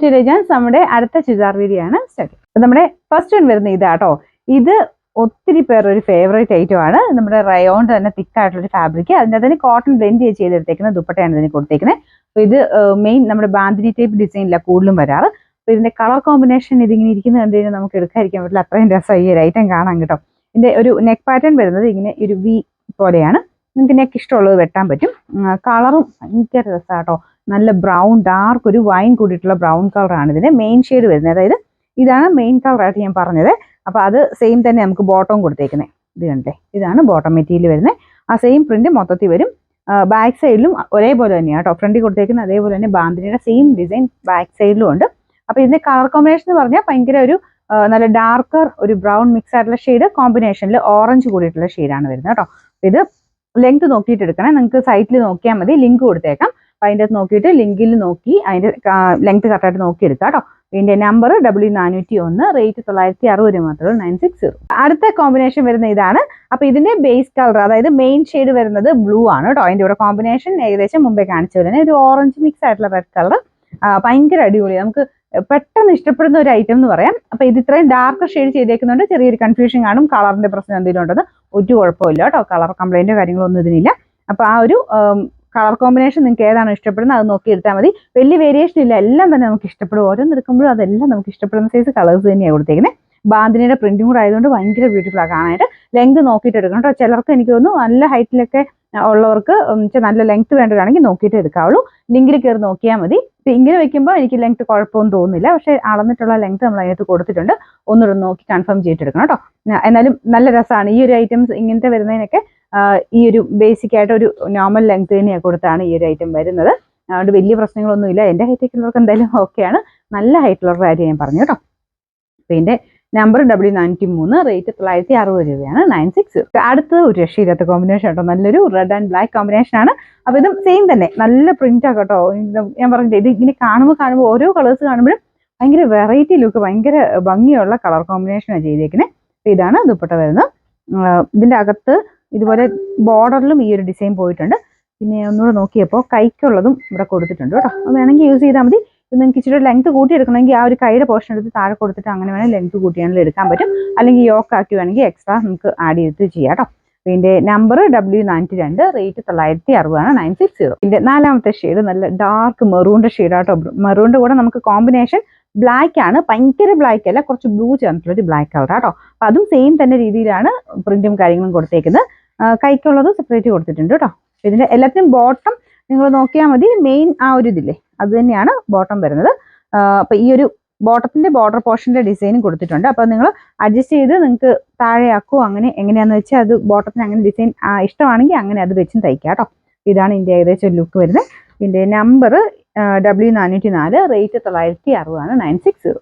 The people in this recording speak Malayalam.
നമ്മുടെ അടുത്ത ചുരിദാർ വീഡിയോ ആണ് സ്റ്റാർട്ട്. നമ്മുടെ ഫസ്റ്റ് വൺ വരുന്ന ഇതാട്ടോ. ഇത് ഒത്തിരി പേർ ഒരു ഫേവറേറ്റ് ഐറ്റം ആണ്. നമ്മുടെ റയോണ്ട് തന്നെ തിക്കായിട്ടുള്ള ഒരു ഫാബ്രിക്, അതിൻ്റെ തന്നെ കോട്ടൺ ബ്ലെൻഡ് ചെയ്തെടുത്തേക്കുന്ന ദുപ്പട്ടയാണ് ഇതിന് കൊടുത്തേക്കുന്നത്. അപ്പോൾ ഇത് മെയിൻ നമ്മുടെ ബാന്തിനി ടൈപ്പ് ഡിസൈനിലാണ് കൂടുതലും വരാറ്. അപ്പോൾ ഇതിന്റെ കളർ കോമ്പിനേഷൻ ഇതിങ്ങനെ ഇരിക്കുന്നത് കണ്ടു കഴിഞ്ഞാൽ നമുക്ക് എടുക്കാതിരിക്കാൻ പറ്റില്ല, അത്രയും രസം ഈ ഒരു ഐറ്റം കാണാൻ കേട്ടോ. ഇതിന്റെ ഒരു നെക്ക് പാറ്റേൺ വരുന്നത് ഇങ്ങനെ ഒരു വി പോലെയാണ്. നിങ്ങൾക്ക് നെക്ക് ഇഷ്ടമുള്ളത് വെട്ടാൻ പറ്റും. കളറും ഭയങ്കര രസമാട്ടോ. നല്ല ബ്രൗൺ, ഡാർക്ക് ഒരു വൈൻ കൂടിയിട്ടുള്ള ബ്രൗൺ കളറാണ് ഇതിന്റെ മെയിൻ ഷെയ്ഡ് വരുന്നത്. അതായത് ഇതാണ് മെയിൻ കളറായിട്ട് ഞാൻ പറഞ്ഞത്. അപ്പോൾ അത് സെയിം തന്നെ നമുക്ക് ബോട്ടവും കൊടുത്തേക്കുന്നത്. ഇത് കണ്ടേ, ഇതാണ് ബോട്ടം മെറ്റീരിയൽ വരുന്നത്. ആ സെയിം പ്രിന്റ് മൊത്തത്തിൽ വരും. ബാക്ക് സൈഡിലും ഒരേപോലെ തന്നെയാണ് കേട്ടോ. ഫ്രണ്ടിൽ കൊടുത്തേക്കുന്നത് അതേപോലെ തന്നെ ബാന്തിനിയുടെ സെയിം ഡിസൈൻ ബാക്ക് സൈഡിലും ഉണ്ട്. അപ്പോൾ ഇതിന്റെ കളർ കോമ്പിനേഷൻ എന്ന് പറഞ്ഞാൽ ഭയങ്കര ഒരു നല്ല ഡാർക്കർ ഒരു ബ്രൗൺ മിക്സ് ആയിട്ടുള്ള ഷെയ്ഡ് കോമ്പിനേഷനിൽ ഓറഞ്ച് കൂടിയിട്ടുള്ള ഷെയ്ഡാണ് വരുന്നത് കേട്ടോ. ഇത് ലെങ്ത് നോക്കിയിട്ട് എടുക്കണേ. നിങ്ങൾക്ക് സൈറ്റിൽ നോക്കിയാൽ മതി, ലിങ്ക് കൊടുത്തേക്കാം. അപ്പം അതിൻ്റെ അകത്ത് നോക്കിയിട്ട് ലിങ്കിൽ നോക്കി അതിൻ്റെ ലെങ്ത് കറക്റ്റായിട്ട് നോക്കി എടുക്കാം കേട്ടോ. ഇതിൻ്റെ നമ്പർ W401, റേറ്റ് 960 മാത്രമേ 960. അടുത്ത കോമ്പിനേഷൻ വരുന്ന ഇതാണ്. അപ്പോൾ ഇതിന്റെ ബേസ് കളർ, അതായത് മെയിൻ ഷെയ്ഡ് വരുന്നത് ബ്ലൂ ആണ് കേട്ടോ. അതിൻ്റെ കൂടെ കോമ്പിനേഷൻ ഏകദേശം മുമ്പേ കാണിച്ചു വരുന്നത് ഒരു ഓറഞ്ച് മിക്സ് ആയിട്ടുള്ള റെഡ് കളർ. ഭയങ്കര അടിപൊളിയാണ്, നമുക്ക് പെട്ടെന്ന് ഇഷ്ടപ്പെടുന്ന ഒരു ഐറ്റം എന്ന് പറയാം. അപ്പോൾ ഇത് ഇത്രയും ഡാർക്ക് ഷെയ്ഡ് ചെയ്തേക്കുന്നുണ്ട്. ചെറിയൊരു കൺഫ്യൂഷൻ കാണും, കളറിന്റെ പ്രശ്നം എന്തെങ്കിലും ഉണ്ടെന്ന്. ഒരു കുഴപ്പമില്ല കേട്ടോ, കളർ കംപ്ലൈന്റോ കാര്യങ്ങളോ ഒന്നും ഇതിനില്ല. അപ്പോൾ ആ ഒരു കളർ കോമ്പിനേഷൻ നിങ്ങൾക്ക് ഏതാണോ ഇഷ്ടപ്പെടുന്നത് അത് നോക്കി എടുത്താൽ മതി. വലിയ വേരിയേഷൻ ഇല്ല, എല്ലാം തന്നെ നമുക്ക് ഇഷ്ടപ്പെടും. ഓരോന്ന് എടുക്കുമ്പോഴും അതെല്ലാം നമുക്ക് ഇഷ്ടപ്പെടുന്ന സൈസ് കളേഴ്സ് തന്നെയാണ് കൊടുത്തേക്കുന്നത്. ബാന്തിനിയുടെ പ്രിന്റും കൂടെ ആയതുകൊണ്ട് ഭയങ്കര ബ്യൂട്ടിഫുൾ ആണ് കാണാനായിട്ട്. ലെങ്ത് നോക്കിയിട്ട് എടുക്കണം കേട്ടോ. ചിലർക്ക് എനിക്ക് തോന്നുന്നു നല്ല ഹൈറ്റിലൊക്കെ ഉള്ളവർക്ക് നല്ല ലെങ്ത് വേണ്ടതാണെങ്കിൽ നോക്കിയിട്ട് എടുക്കാവുള്ളൂ. ലിങ്കിൽ കയറി നോക്കിയാൽ മതി. ഇങ്ങനെ വെക്കുമ്പോൾ എനിക്ക് ലെങ്ത് കുഴപ്പമൊന്നും തോന്നുന്നില്ല, പക്ഷേ അളന്നിട്ടുള്ള ലെങ്ത് നമ്മൾ അതിനകത്ത് കൊടുത്തിട്ടുണ്ട്. ഒന്നുകൂടെ നോക്കി കൺഫേം ചെയ്തിട്ടെടുക്കണം കേട്ടോ. എന്നാലും നല്ല രസമാണ് ഈ ഒരു ഐറ്റംസ്. ഇങ്ങനത്തെ വരുന്നതിനൊക്കെ ഈ ഒരു ബേസിക് ആയിട്ട് ഒരു നോർമൽ ലെങ്ത് തന്നെയാണ് കൊടുത്താണ് ഈ ഒരു ഐറ്റം വരുന്നത്. അതുകൊണ്ട് വലിയ പ്രശ്നങ്ങളൊന്നുമില്ല. എൻ്റെ ഹൈറ്റൊക്കെയുള്ളവർക്ക് എന്തായാലും ഓക്കെയാണ്. നല്ല ഹൈറ്റുള്ളവരുടെ കാര്യം ഞാൻ പറഞ്ഞു കേട്ടോ. അപ്പോൾ ഇതിൻ്റെ നമ്പർ W403, റേറ്റ് 960 രൂപയാണ് 960. അടുത്തത് ഒരു രക്ഷയില്ലാത്ത കോമ്പിനേഷൻ കേട്ടോ. നല്ലൊരു റെഡ് ആൻഡ് ബ്ലാക്ക് കോമ്പിനേഷൻ ആണ്. അപ്പോൾ ഇതും സെയിം തന്നെ നല്ല പ്രിന്റ് കേട്ടോ. ഞാൻ പറഞ്ഞിട്ട് ഇത് ഇങ്ങനെ കാണുമ്പോൾ ഓരോ കളേഴ്സ് കാണുമ്പോഴും ഭയങ്കര വെറൈറ്റി ലുക്ക്, ഭയങ്കര ഭംഗിയുള്ള കളർ കോമ്പിനേഷനാണ് ചെയ്തേക്കുന്നത്. അപ്പോൾ ഇതാണ് ദുപ്പട്ട വരുന്നത്. ഇതിൻ്റെ അകത്ത് ഇതുപോലെ ബോർഡറിലും ഈ ഒരു ഡിസൈൻ പോയിട്ടുണ്ട്. പിന്നെ ഒന്നുകൂടെ നോക്കിയപ്പോൾ കൈക്കുള്ളതും ഇവിടെ കൊടുത്തിട്ടുണ്ട് കേട്ടോ. അത് വേണമെങ്കിൽ യൂസ് ചെയ്താൽ മതി. ഇത് നിങ്ങൾക്ക് ഇച്ചിരി ലെങ്ത് കൂട്ടി എടുക്കണമെങ്കിൽ ആ ഒരു കൈയുടെ പോർഷൻ എടുത്ത് താഴെ കൊടുത്തിട്ട് അങ്ങനെ വേണമെങ്കിൽ ലെങ്ത് കൂട്ടിയാണെങ്കിൽ എടുക്കാൻ പറ്റും. അല്ലെങ്കിൽ യോക്ക് ആക്കി വേണമെങ്കിൽ എക്സ്ട്രാ നമുക്ക് ആഡ് ചെയ്തിട്ട് ചെയ്യാം കേട്ടോ. ഇതിൻ്റെ നമ്പർ W402, റേറ്റ് 960 960. ഇതിൻ്റെ നാലാമത്തെ ഷെയ്ഡ് നല്ല ഡാർക്ക് മെറൂണിൻ്റെ ഷെയ്ഡാട്ടോ. മെറൂണിൻ്റെ കൂടെ നമുക്ക് കോമ്പിനേഷൻ ബ്ലാക്ക് ആണ്. ഭയങ്കര ബ്ലാക്ക് അല്ല, കുറച്ച് ബ്ലൂ ചേർന്നിട്ടുള്ളൊരു ബ്ലാക്ക് കളർ കേട്ടോ. അപ്പം അതും സെയിം തന്നെ രീതിയിലാണ് പ്രിന്റും കാര്യങ്ങളും കൊടുത്തേക്കുന്നത്. കൈക്കുള്ളത് സെപ്പറേറ്റ് കൊടുത്തിട്ടുണ്ട് കേട്ടോ. ഇതിൻ്റെ എല്ലാത്തിനും ബോട്ടം നിങ്ങൾ നോക്കിയാൽ മതി. മെയിൻ ആ ഒരു ഇതില്ലേ അത് തന്നെയാണ് ബോട്ടം വരുന്നത്. അപ്പോൾ ഈ ഒരു ബോട്ടത്തിന്റെ ബോർഡർ പോർഷന്റെ ഡിസൈനും കൊടുത്തിട്ടുണ്ട്. അപ്പോൾ നിങ്ങൾ അഡ്ജസ്റ്റ് ചെയ്ത് നിങ്ങൾക്ക് താഴെയാക്കുമോ അങ്ങനെ എങ്ങനെയാണെന്ന് വെച്ചാൽ അത് ബോട്ടത്തിന് അങ്ങനെ ഡിസൈൻ ഇഷ്ടമാണെങ്കിൽ അങ്ങനെ അത് വെച്ചും തയ്ക്കാം കേട്ടോ. ഇതാണ് ഇതിൻ്റെ ഏകദേശം ലുക്ക് വരുന്നത്. ഇതിൻ്റെ നമ്പർ W404, റേറ്റ് 960 960.